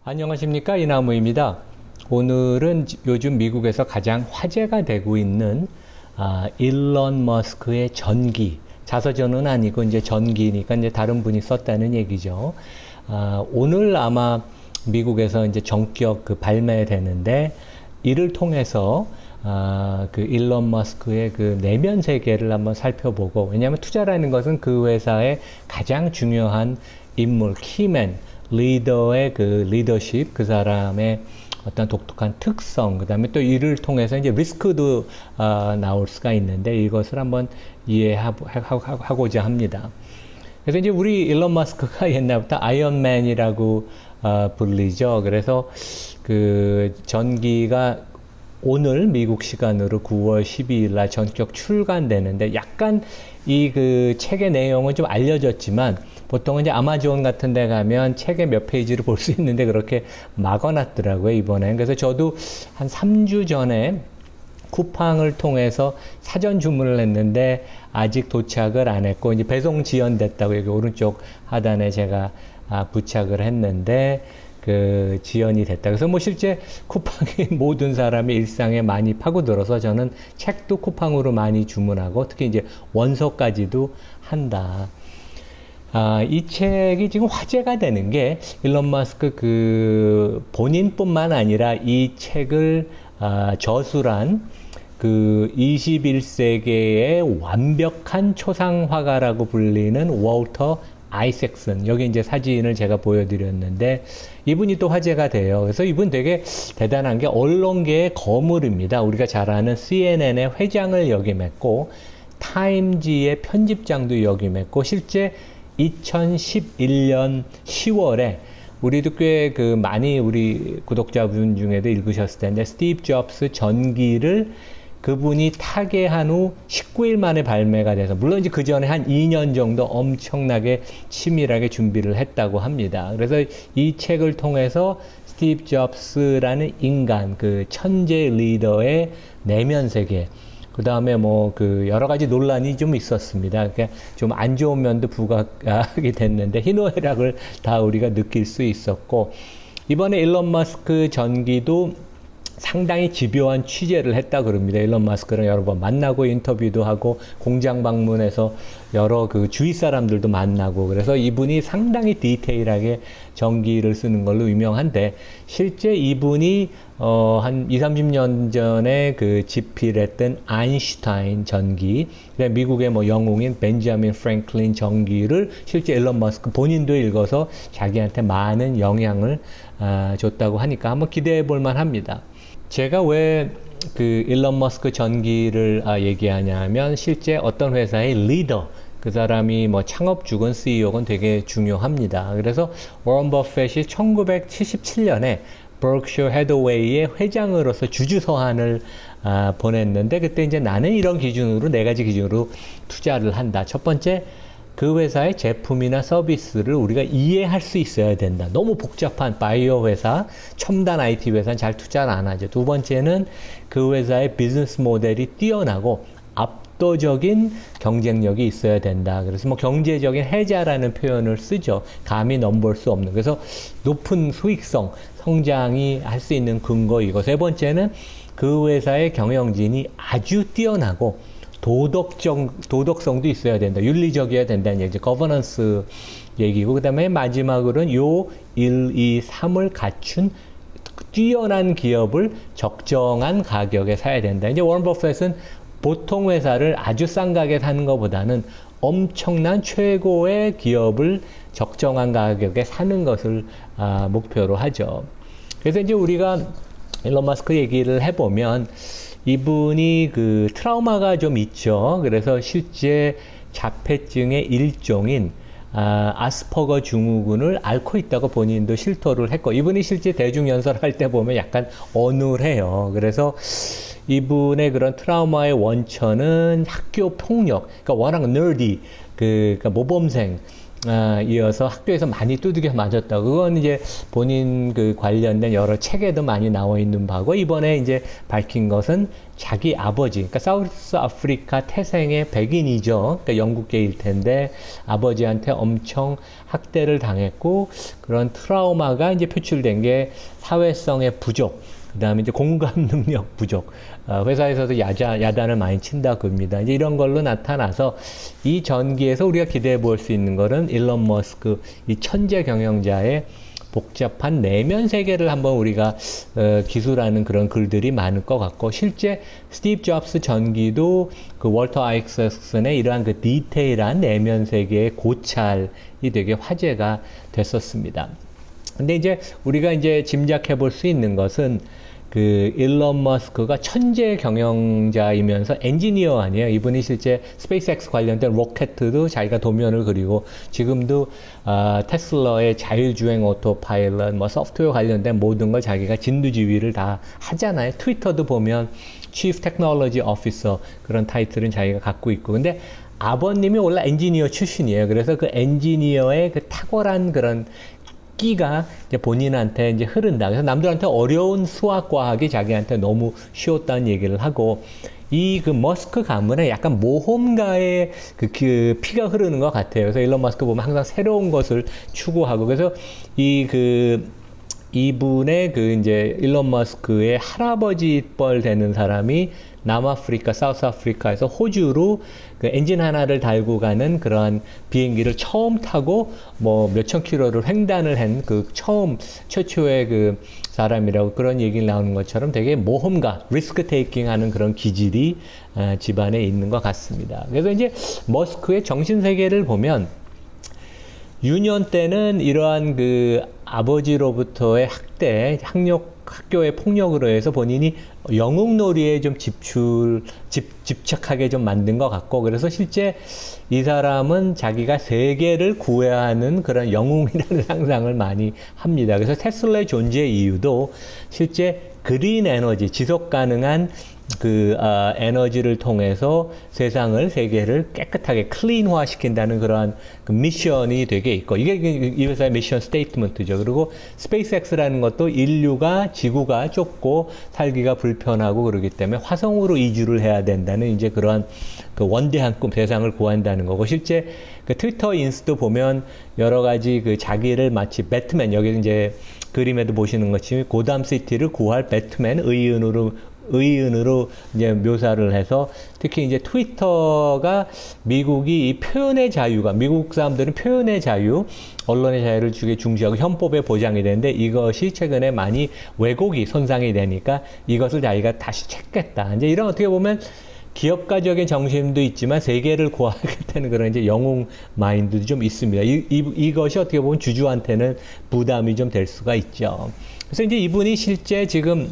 안녕하십니까, 이나무입니다. 오늘은 요즘 미국에서 가장 화제가 되고 있는 일론 머스크의 전기, 자서전은 아니고 이제 전기니까 이제 다른 분이 썼다는 얘기죠. 오늘 아마 미국에서 이제 전격 발매되는데, 이를 통해서 그 일론 머스크의 그 내면 세계를 한번 살펴보고, 왜냐하면 투자라는 것은 그 회사의 가장 중요한 인물, 키맨, 리더의 그 리더십, 그 사람의 어떤 독특한 특성, 그 다음에 또 이를 통해서 이제 리스크도 나올 수가 있는데, 이것을 한번 이해하고자 합니다. 그래서 이제 우리 일론 머스크가 옛날부터 아이언맨이라고 불리죠. 그래서 그 전기가 오늘 미국 시간으로 9월 12일 날 전격 출간되는데, 약간 이 그 책의 내용은 좀 알려졌지만, 보통은 이제 아마존 같은 데 가면 책의 몇 페이지를 볼 수 있는데 그렇게 막아놨더라고요, 이번엔. 그래서 저도 한 3주 전에 쿠팡을 통해서 사전 주문을 했는데 아직 도착을 안 했고, 이제 배송 지연됐다고 여기 오른쪽 하단에 제가 부착을 했는데 그 지연이 됐다. 그래서 뭐 실제 쿠팡이 모든 사람의 일상에 많이 파고들어서 저는 책도 쿠팡으로 많이 주문하고, 특히 이제 원서까지도 한다. 이 책이 지금 화제가 되는 게, 일론 머스크 그 본인뿐만 아니라 이 책을 저술한 그 21세기의 완벽한 초상화가라고 불리는 월터 아이색슨, 여기 이제 사진을 제가 보여드렸는데, 이분이 또 화제가 돼요. 그래서 이분 되게 대단한 게 언론계의 거물입니다. 우리가 잘 아는 CNN의 회장을 역임했고, 타임지의 편집장도 역임했고, 실제 2011년 10월에 우리도 꽤 그 많이 우리 구독자분 중에도 읽으셨을 텐데, 스티브 잡스 전기를 그분이 타계한 후 19일 만에 발매가 돼서, 물론 이제 그 전에 한 2년 정도 엄청나게 치밀하게 준비를 했다고 합니다. 그래서 이 책을 통해서 스티브 잡스라는 인간, 그 천재 리더의 내면 세계, 그 다음에 뭐 그 여러 가지 논란이 좀 있었습니다. 그러니까 좀 안 좋은 면도 부각이 됐는데, 희노애락을 다 우리가 느낄 수 있었고, 이번에 일론 머스크 전기도 상당히 집요한 취재를 했다 그럽니다. 일론 머스크랑 여러 번 만나고 인터뷰도 하고, 공장 방문해서 여러 그 주위 사람들도 만나고, 그래서 이분이 상당히 디테일하게 전기를 쓰는 걸로 유명한데, 실제 이분이 한 20, 30년 전에 그 집필했던 아인슈타인 전기, 미국의 뭐 영웅인 벤자민 프랭클린 전기를 실제 일론 머스크 본인도 읽어서 자기한테 많은 영향을 줬다고 하니까 한번 기대해 볼 만합니다. 제가 왜 그 일론 머스크 전기를 얘기하냐면, 실제 어떤 회사의 리더, 그 사람이 뭐 창업주건 CEO건 되게 중요합니다. 그래서 워런 버핏이 1977년에 버크셔 해더웨이의 회장으로서 주주서한을 보냈는데, 그때 이제 나는 이런 기준으로, 네 가지 기준으로 투자를 한다. 첫 번째, 그 회사의 제품이나 서비스를 우리가 이해할 수 있어야 된다. 너무 복잡한 바이오 회사, 첨단 IT 회사는 잘 투자를 안 하죠. 두 번째는 그 회사의 비즈니스 모델이 뛰어나고 압도적인 경쟁력이 있어야 된다. 그래서 뭐 경제적인 해자라는 표현을 쓰죠. 감히 넘볼 수 없는. 그래서 높은 수익성, 성장이 할 수 있는 근거이고, 세 번째는 그 회사의 경영진이 아주 뛰어나고 도덕성도 있어야 된다. 윤리적이어야 된다는 얘기죠. 거버넌스 얘기고, 그 다음에 마지막으로는 요 1, 2, 3을 갖춘 뛰어난 기업을 적정한 가격에 사야 된다. 이제 워런 버핏은 보통 회사를 아주 싼 가격에 사는 것보다는 엄청난 최고의 기업을 적정한 가격에 사는 것을 목표로 하죠. 그래서 이제 우리가 일론 머스크 얘기를 해보면, 이분이 그 트라우마가 좀 있죠. 그래서 실제 자폐증의 일종인 아스퍼거 증후군을 앓고 있다고 본인도 실토를 했고, 이분이 실제 대중연설할 때 보면 약간 어눌해요. 그래서 이분의 그런 트라우마의 원천은 학교 폭력, 그러니까 워낙 nerdy, 그러니까 모범생, 이어서 학교에서 많이 두들겨 맞았다. 그건 이제 본인 그 관련된 여러 책에도 많이 나와 있는 바고, 이번에 이제 밝힌 것은 자기 아버지, 그러니까 사우스 아프리카 태생의 백인이죠. 그러니까 영국계일 텐데 아버지한테 엄청 학대를 당했고, 그런 트라우마가 이제 표출된 게 사회성의 부족, 그 다음에 이제 공감 능력 부족, 회사에서도 야단을 많이 친다고 합니다. 이제 이런 걸로 나타나서 이 전기에서 우리가 기대해 볼 수 있는 거는 일론 머스크, 이 천재 경영자의 복잡한 내면 세계를 한번 우리가 기술하는 그런 글들이 많을 것 같고, 실제 스티브 잡스 전기도 그 월터 아이크슨의 이러한 그 디테일한 내면 세계의 고찰이 되게 화제가 됐었습니다. 근데 이제 우리가 이제 짐작해 볼 수 있는 것은 그 일론 머스크가 천재 경영자이면서 엔지니어 아니에요. 이분이 실제 스페이스X 관련된 로켓도 자기가 도면을 그리고, 지금도 테슬라의 자율주행 오토파일럿, 뭐 소프트웨어 관련된 모든 걸 자기가 진두지휘를 다 하잖아요. 트위터도 보면 Chief Technology Officer 그런 타이틀은 자기가 갖고 있고, 근데 아버님이 원래 엔지니어 출신이에요. 그래서 그 엔지니어의 그 탁월한 그런 끼가 이제 본인한테 이제 흐른다. 그래서 남들한테 어려운 수학, 과학이 자기한테 너무 쉬웠다는 얘기를 하고, 이 그 머스크 가문에 약간 모험가의 그 피가 흐르는 것 같아요. 그래서 일론 머스크 보면 항상 새로운 것을 추구하고, 그래서 이분의 그 이제 일론 머스크의 할아버지 뻘 되는 사람이 남아프리카, 사우스 아프리카에서 호주로 그 엔진 하나를 달고 가는 그러한 비행기를 처음 타고 뭐 몇천 킬로를 횡단을 한 그 최초의 그 사람이라고 그런 얘기를 나오는 것처럼 되게 모험가, 리스크 테이킹 하는 그런 기질이 집안에 있는 것 같습니다. 그래서 이제 머스크의 정신 세계를 보면 유년 때는 이러한 그 아버지로부터의 학대, 학교의 폭력으로 해서 본인이 영웅놀이에 좀 집착하게 좀 만든 것 같고, 그래서 실제 이 사람은 자기가 세계를 구해야 하는 그런 영웅이라는 상상을 많이 합니다. 그래서 테슬라의 존재 이유도 실제 그린 에너지, 지속 가능한 에너지를 통해서 세계를 깨끗하게 클린화 시킨다는 그러한 그 미션이 되게 있고, 이게 이 회사의 미션 스테이트먼트죠. 그리고 스페이스X라는 것도 인류가, 지구가 좁고 살기가 불편하고 그러기 때문에 화성으로 이주를 해야 된다는 이제 그러한 그 원대한 꿈, 세상을 구한다는 거고, 실제 그 트위터 인스도 보면 여러 가지 그 자기를 마치 배트맨, 여기 이제 그림에도 보시는 것처럼 고담 시티를 구할 배트맨 의인으로 이제 묘사를 해서, 특히 이제 트위터가 미국이 이 표현의 자유가, 미국 사람들은 표현의 자유, 언론의 자유를 중시하고 헌법에 보장이 되는데, 이것이 최근에 많이 왜곡이 손상이 되니까 이것을 자기가 다시 찾겠다. 이제 이런, 어떻게 보면 기업가적인 정신도 있지만 세계를 구하겠다는 그런 이제 영웅 마인드도 좀 있습니다. 이것이 어떻게 보면 주주한테는 부담이 좀 될 수가 있죠. 그래서 이제 이분이 실제 지금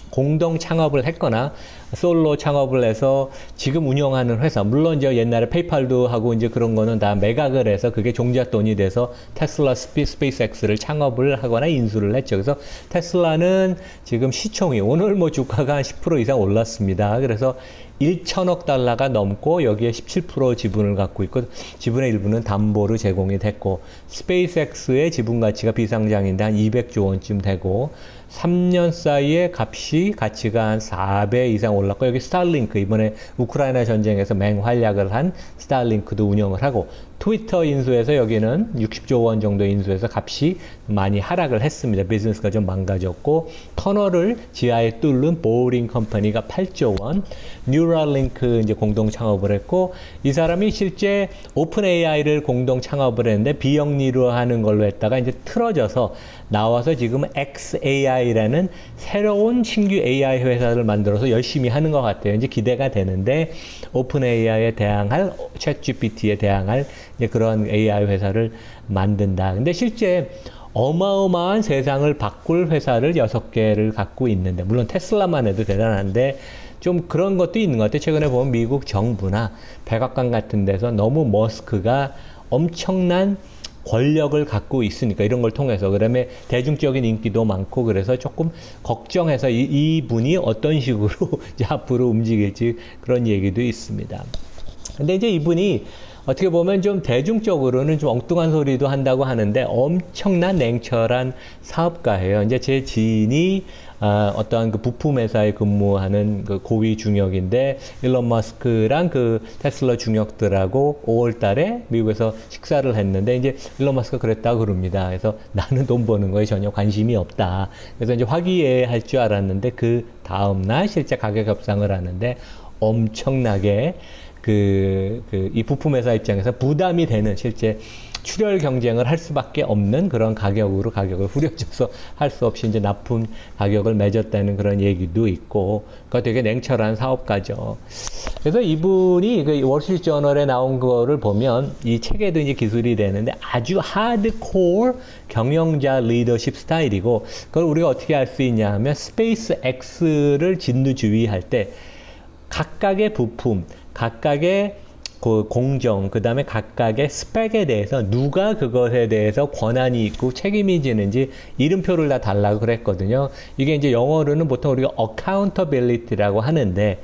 공동 창업을 했거나 솔로 창업을 해서 지금 운영하는 회사, 물론 이제 옛날에 페이팔도 하고 이제 그런 거는 다 매각을 해서 그게 종잣돈이 돼서 테슬라 스페이스X를 창업을 하거나 인수를 했죠. 그래서 테슬라는 지금 시총이 오늘 뭐 주가가 한 10% 이상 올랐습니다. 그래서 1천억 달러가 넘고 여기에 17% 지분을 갖고 있고, 지분의 일부는 담보로 제공이 됐고, 스페이스X의 지분 가치가 비상장인데 한 200조 원쯤 되고, 3년 사이에 가치가 한 4배 이상 올랐고, 여기 스타링크, 이번에 우크라이나 전쟁에서 맹활약을 한 스타링크도 운영을 하고, 트위터 인수해서 여기는 60조 원 정도 인수해서 값이 많이 하락을 했습니다. 비즈니스가 좀 망가졌고, 터널을 지하에 뚫는 보링 컴퍼니가 8조 원, 뉴럴링크 이제 공동 창업을 했고, 이 사람이 실제 오픈 AI를 공동 창업을 했는데 비영리로 하는 걸로 했다가 이제 틀어져서 나와서 지금 XAI라는 새로운 신규 AI 회사를 만들어서 열심히 하는 것 같아요. 이제 기대가 되는데, 오픈 AI에 대항할, 챗GPT에 대항할 그런 AI 회사를 만든다. 근데 실제 어마어마한 세상을 바꿀 회사를 6개를 갖고 있는데, 물론 테슬라만 해도 대단한데 좀 그런 것도 있는 것 같아요. 최근에 보면 미국 정부나 백악관 같은 데서 너무 머스크가 엄청난 권력을 갖고 있으니까, 이런 걸 통해서 그다음에 대중적인 인기도 많고, 그래서 조금 걱정해서 이분이 어떤 식으로 이제 앞으로 움직일지 그런 얘기도 있습니다. 근데 이제 이분이 어떻게 보면 좀 대중적으로는 좀 엉뚱한 소리도 한다고 하는데 엄청난 냉철한 사업가예요. 이제 제 지인이 어떠한 그 부품 회사에 근무하는 그 고위 중역인데 일론 머스크랑 그 테슬라 중역들하고 5월 달에 미국에서 식사를 했는데 이제 일론 머스크가 그랬다고 그럽니다. 그래서 나는 돈 버는 거에 전혀 관심이 없다. 그래서 이제 화기애애할 줄 알았는데 그 다음 날 실제 가격 협상을 하는데 엄청나게 이 부품 회사 입장에서 부담이 되는 실제 출혈 경쟁을 할 수밖에 없는 그런 가격으로 가격을 후려줘서 할 수 없이 이제 나쁜 가격을 맺었다는 그런 얘기도 있고, 그거 되게 냉철한 사업가죠. 그래서 이분이 그 월스트리트저널에 나온 거를 보면 이 책에도 이제 기술이 되는데 아주 하드코어 경영자 리더십 스타일이고, 그걸 우리가 어떻게 알 수 있냐 하면 스페이스 X를 진두지휘할 때 각각의 부품, 각각의 그 공정, 그 다음에 각각의 스펙에 대해서 누가 그것에 대해서 권한이 있고 책임이 지는지 이름표를 다 달라고 그랬거든요. 이게 이제 영어로는 보통 우리가 accountability라고 하는데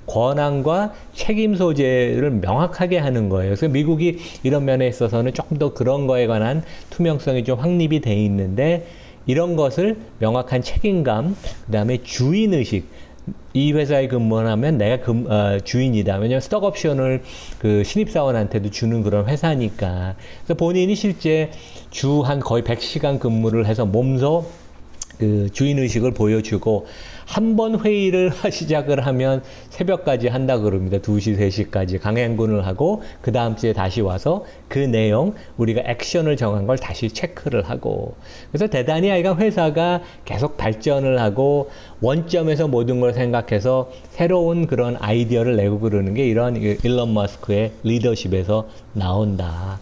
권한과 책임 소재를 명확하게 하는 거예요. 그래서 미국이 이런 면에 있어서는 조금 더 그런 거에 관한 투명성이 좀 확립이 돼 있는데 이런 것을 명확한 책임감, 그 다음에 주인의식, 이 회사에 근무하면 내가 주인이다. 왜냐면 스톡 옵션을 그 신입사원한테도 주는 그런 회사니까. 그래서 본인이 실제 주 한 거의 100시간 근무를 해서 몸소 그 주인의식을 보여주고 한 번 회의를 시작을 하면 새벽까지 한다 그럽니다. 2시, 3시까지 강행군을 하고 그 다음 주에 다시 와서 그 내용 우리가 액션을 정한 걸 다시 체크를 하고, 그래서 대단히 아이가 회사가 계속 발전을 하고 원점에서 모든 걸 생각해서 새로운 그런 아이디어를 내고 그러는 게 이런 일론 머스크의 리더십에서 나온다.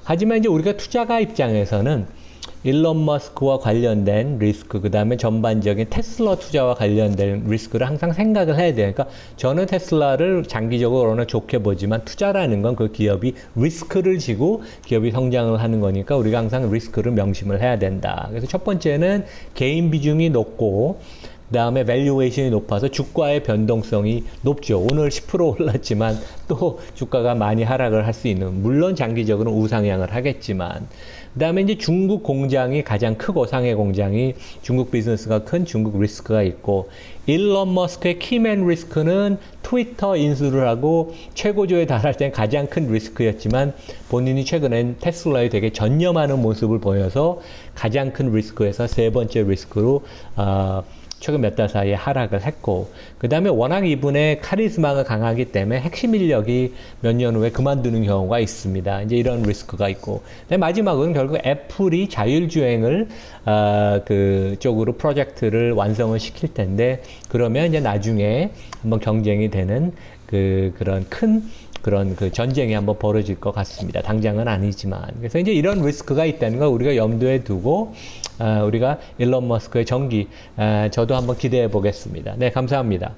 하지만 이제 우리가 투자가 입장에서는 일론 머스크와 관련된 리스크, 그 다음에 전반적인 테슬라 투자와 관련된 리스크를 항상 생각을 해야 돼요. 그러니까 저는 테슬라를 장기적으로는 좋게 보지만 투자라는 건 그 기업이 리스크를 지고 기업이 성장을 하는 거니까 우리가 항상 리스크를 명심을 해야 된다. 그래서 첫 번째는 개인 비중이 높고 그 다음에 밸류에이션이 높아서 주가의 변동성이 높죠. 오늘 10% 올랐지만 또 주가가 많이 하락을 할 수 있는, 물론 장기적으로는 우상향을 하겠지만, 그 다음에 이제 중국 공장이 가장 크고 상해 공장이 중국 비즈니스가 큰 중국 리스크가 있고, 일론 머스크의 키맨 리스크는 트위터 인수를 하고 최고조에 달할 땐 가장 큰 리스크였지만 본인이 최근엔 테슬라에 되게 전념하는 모습을 보여서 가장 큰 리스크에서 세 번째 리스크로 최근 몇 달 사이에 하락을 했고, 그 다음에 워낙 이분의 카리스마가 강하기 때문에 핵심 인력이 몇 년 후에 그만두는 경우가 있습니다. 이제 이런 리스크가 있고, 마지막은 결국 애플이 자율주행을 그쪽으로 프로젝트를 완성을 시킬 텐데, 그러면 이제 나중에 한번 경쟁이 되는 그런 큰 그 전쟁이 한번 벌어질 것 같습니다. 당장은 아니지만. 그래서 이제 이런 리스크가 있다는 걸 우리가 염두에 두고 우리가 일론 머스크의 전기 저도 한번 기대해 보겠습니다. 네, 감사합니다.